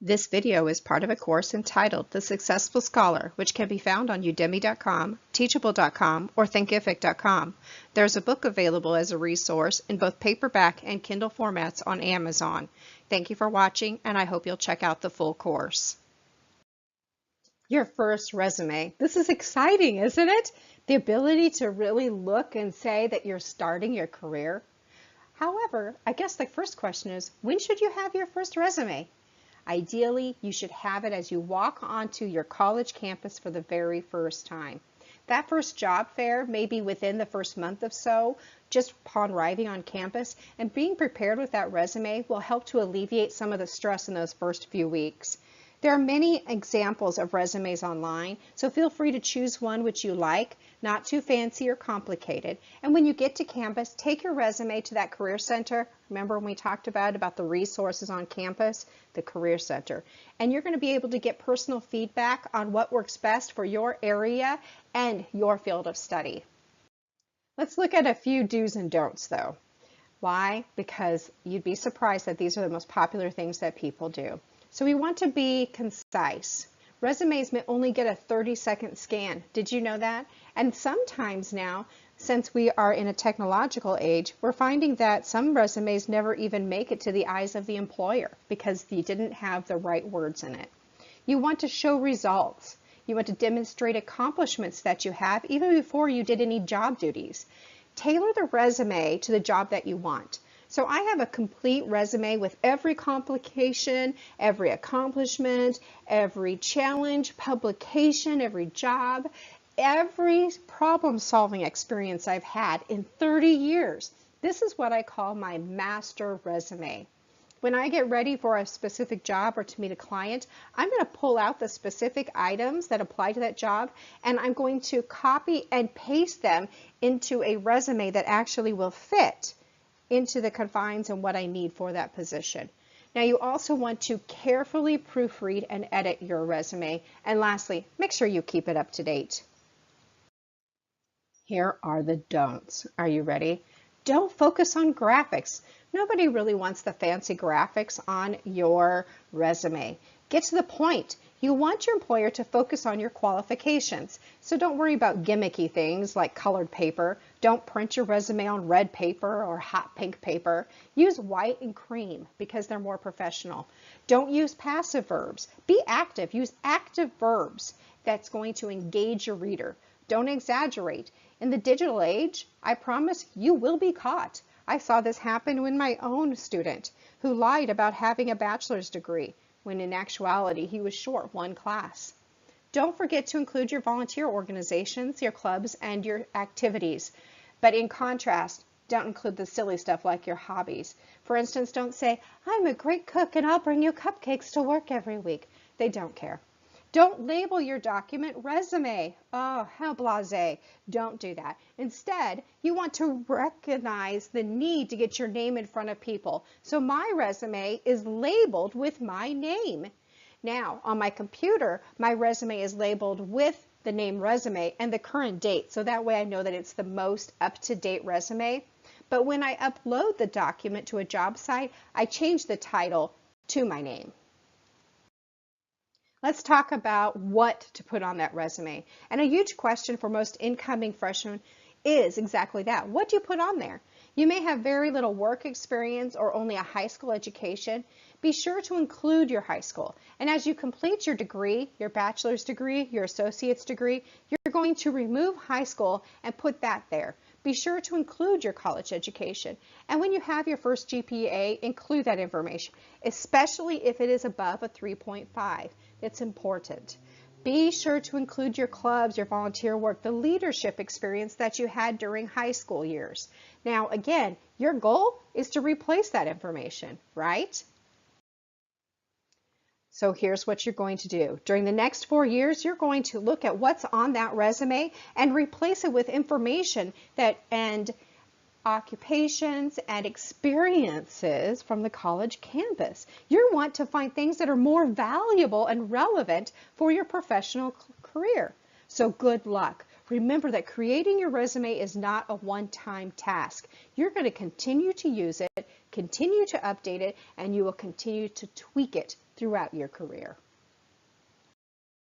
This video is part of a course entitled The Successful Scholar, which can be found on udemy.com, teachable.com, or thinkific.com. There's a book available as a resource in both paperback and Kindle formats on Amazon. Thank you for watching, and I hope you'll check out the full course. Your first resume. This is exciting, isn't it? The ability to really look and say that you're starting your career. However, I guess the first question is, when should you have your first resume? Ideally, you should have it as you walk onto your college campus for the very first time. That first job fair may be within the first month or so, just upon arriving on campus, and being prepared with that resume will help to alleviate some of the stress in those first few weeks. There are many examples of resumes online, so feel free to choose one which you like, not too fancy or complicated. And when you get to campus, take your resume to that career center. Remember when we talked about the resources on campus, the career center. And you're going to be able to get personal feedback on what works best for your area and your field of study. Let's look at a few do's and don'ts though. Why? Because you'd be surprised that these are the most popular things that people do. So we want to be concise. Resumes may only get a 30-second scan. Did you know that? And sometimes now, since we are in a technological age, we're finding that some resumes never even make it to the eyes of the employer because you didn't have the right words in it. You want to show results. You want to demonstrate accomplishments that you have even before you did any job duties. Tailor the resume to the job that you want. So I have a complete resume with every complication, every accomplishment, every challenge, publication, every job, every problem-solving experience I've had in 30 years. This is what I call my master resume. When I get ready for a specific job or to meet a client, I'm going to pull out the specific items that apply to that job, and I'm going to copy and paste them into a resume that actually will fit into the confines and what I need for that position. Now you also want to carefully proofread and edit your resume. And lastly, make sure you keep it up to date. Here are the don'ts. Are you ready? Don't focus on graphics. Nobody really wants the fancy graphics on your resume. Get to the point. You want your employer to focus on your qualifications. So don't worry about gimmicky things like colored paper. Don't print your resume on red paper or hot pink paper. Use white and cream because they're more professional. Don't use passive verbs. Be active. Use active verbs that's going to engage your reader. Don't exaggerate. In the digital age, I promise you will be caught. I saw this happen with my own student who lied about having a bachelor's degree, when in actuality he was short one class. Don't forget to include your volunteer organizations, your clubs, and your activities. But in contrast, don't include the silly stuff like your hobbies. For instance, don't say, I'm a great cook and I'll bring you cupcakes to work every week. They don't care. Don't label your document resume. Oh, how blasé. Don't do that. Instead, you want to recognize the need to get your name in front of people. So my resume is labeled with my name. Now, on my computer, my resume is labeled with the name resume and the current date. So that way I know that it's the most up-to-date resume. But when I upload the document to a job site, I change the title to my name. Let's talk about what to put on that resume. And a huge question for most incoming freshmen is exactly that. What do you put on there? You may have very little work experience or only a high school education. Be sure to include your high school. And as you complete your degree, your bachelor's degree, your associate's degree, you're going to remove high school and put that there. Be sure to include your college education. And when you have your first GPA, include that information, especially if it is above a 3.5. It's important. Be sure to include your clubs, your volunteer work, the leadership experience that you had during high school years. Now, again, your goal is to replace that information, right? So here's what you're going to do. During the next 4 years, you're going to look at what's on that resume and replace it with information and occupations and experiences from the college campus. You want to find things that are more valuable and relevant for your professional career. So good luck. Remember that creating your resume is not a one-time task. You're going to continue to use it, continue to update it, and you will continue to tweak it throughout your career.